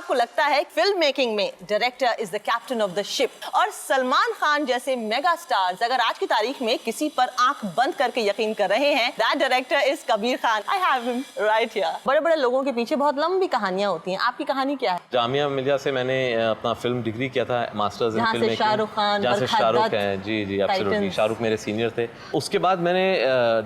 आपको लगता है फिल्म मेकिंग में director is the captain of the ship, और सलमान खान जैसे मेगा स्टार्स अगर आज की तारीख में किसी पर आंख बंद करके यकीन कर रहे हैं, that director is Kabir Khan. I have him right here. बड़े बड़े लोगों के पीछे बहुत लंबी कहानियां होती हैं, आपकी कहानी क्या है? जामिया मिलिया से मैंने अपना फिल्म डिग्री किया था, masters in film making. Shahrukh Khan, जहाँ से शाहरुख हैं, जी जी एब्सोल्युटली, शाहरुख मेरे सीनियर थे। उसके बाद मैंने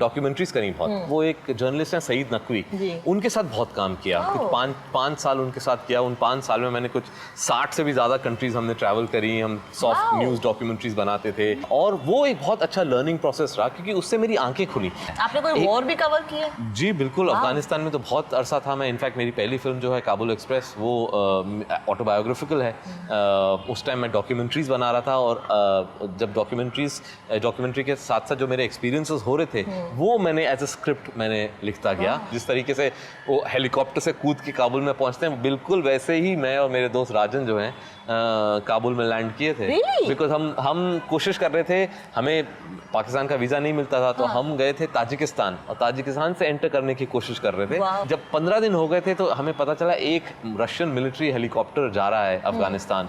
डॉक्यूमेंट्रीज करी बहुत। वो एक जर्नलिस्ट हैं सईद नकवी, उनके साथ बहुत काम किया, कुछ पाँच साल उनके साथ किया। उन 5 साल में मैंने कुछ 60 से भी ज़्यादा कंट्रीज हमने ट्रैवल करी, हम सॉफ्ट न्यूज़ डॉक्यूमेंट्रीज बनाते थे, और वो एक बहुत अच्छा लर्निंग प्रोसेस रहा क्योंकि उससे मेरी आंखें खुली। आपने कोई वॉर भी कवर की है? जी बिल्कुल, अफगानिस्तान में तो बहुत अरसा था मैं। इनफैक्ट मेरी पहली फिल्म जो है काबुल एक्सप्रेस, वो ऑटोबायोग्राफिकल है। उस टाइम मैं डॉक्यूमेंट्रीज बना रहा था, और जब डॉक्यूमेंट्री के साथ साथ जो मेरे एक्सपीरियंसेस हो रहे थे वो मैंने एज अ स्क्रिप्ट मैंने लिखता गया। जिस तरीके से वो हेलीकॉप्टर से कूद के काबुल में पहुंचते हैं, बिल्कुल वैसे ही मैं और मेरे दोस्त राजन जो हैं काबुल में लैंड किए थे। बिकॉज हम कोशिश कर रहे थे, हमें पाकिस्तान का वीज़ा नहीं मिलता था, तो हम गए थे ताजिकिस्तान, और ताजिकिस्तान से एंटर करने की कोशिश कर रहे थे। जब 15 दिन हो गए थे तो हमें पता चला एक रशियन मिलिट्री हेलीकॉप्टर जा रहा है अफगानिस्तान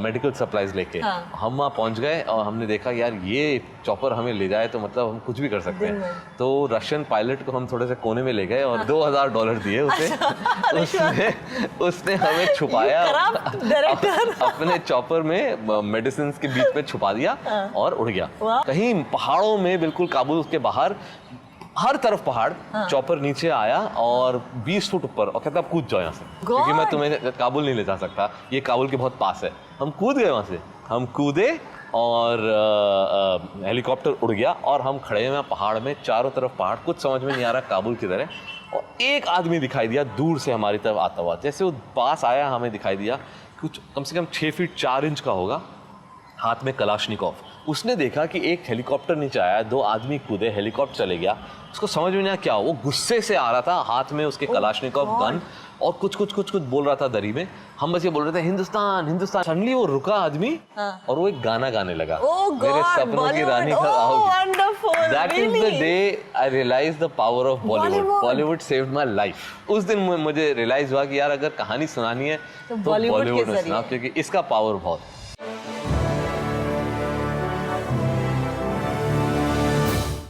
मेडिकल सप्लाईज लेके। हम वहाँ पहुँच गए और हमने देखा यार ये चॉपर हमें ले जाए तो मतलब हम कुछ भी कर सकते हैं। तो रशियन पायलट को हम थोड़े से कोने में ले गए और $2000 दिए उसे। उसने हमें छुपाया अपने चॉपर में, मेडिसिन के बीच में छुपा दिया और उड़ गया कहीं पहाड़ों में, बिल्कुल काबुल के बाहर, हर तरफ पहाड़। चॉपर नीचे आया और 20 फुट ऊपर, और कहता कूद जाओ यहाँ से क्योंकि मैं तुम्हें काबुल नहीं ले जा सकता, ये काबुल के बहुत पास है। हम कूद गए वहाँ से, हम कूदे और हेलीकॉप्टर उड़ गया, और हम खड़े हुए पहाड़ में, चारों तरफ पहाड़, कुछ समझ में नहीं आ रहा काबुल की तरह। और एक आदमी दिखाई दिया दूर से हमारी तरफ आता हुआ। जैसे वो पास आया हमें दिखाई दिया, कुछ कम से कम 6 फीट 4 इंच का होगा, हाथ में कलाशनिकोव। उसने देखा कि एक हेलीकॉप्टर नीचे आया, 2 आदमी कूदे, हेलीकॉप्टर चले गया। उसको समझ में नहीं आया क्या, वो गुस्से से आ रहा था, हाथ में उसके कलाशनिकोव गन, और कुछ बोल रहा था दरी में। हम बस ये बोल रहे थे हिंदुस्तान हिंदुस्तान। सडनली वो रुका आदमी, और वो एक गाना गाने लगा, मेरे सपनों की रानी कब आओगी। That is the day I realise the power of Bollywood. Bollywood saved my life. उस दिन मुझे रियलाइज हुआ कि यार अगर कहानी सुनानी है तो बॉलीवुड में सुनाओ, क्योंकि इसका पावर बहुत